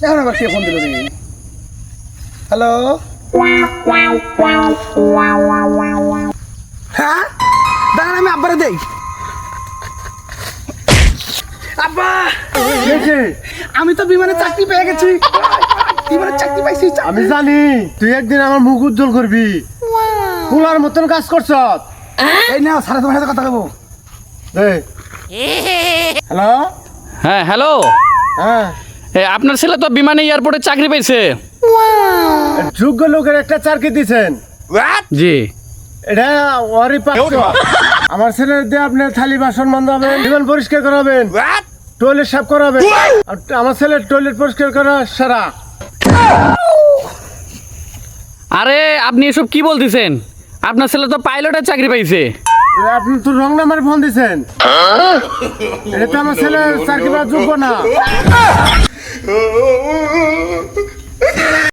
এখন আবার কে ফোন দিল দেখি। হ্যালো, হ্যাঁ দাঁড়ান আমি আব্বারে দেই। আব্বা আমি তো বিমানে চাকরি পেয়ে গেছি, বিমানে চাকরি পাইছি। আমি জানি তুই একদিন আমার মুখ উজ্জ্বল করবি, পুলার মতন কাজ করছ। এই নাও সারা তোমার সাথে কথা বলবো। হ্যালো, হ্যাঁ হ্যালো, হ্যাঁ আপনার ছেলে তো বিমানে এয়ারপোর্টে চাকরি পেয়েছে। যোগ্য লোকের একটা চাকরি দিচ্ছেন, জি, এটা ওরই প্রাপ্য। আমার ছেলের দিয়ে আপনি থালি বাসন মানজাবেন, জীবন পরিষ্কার করাবেন, টয়লেট সাফ করাবেন। আর আমার ছেলের টয়লেট পরিষ্কার করা সারা। আরে আপনি এসব কি বলতেছেন? আপনার ছেলে তো পাইলটের চাকরি পাইছে। আপনি তো রং নাম্বারে ফোন দিচ্ছেন, এটা তো আমার ছেলের চাকরি পাওয়ার যোগ্য না।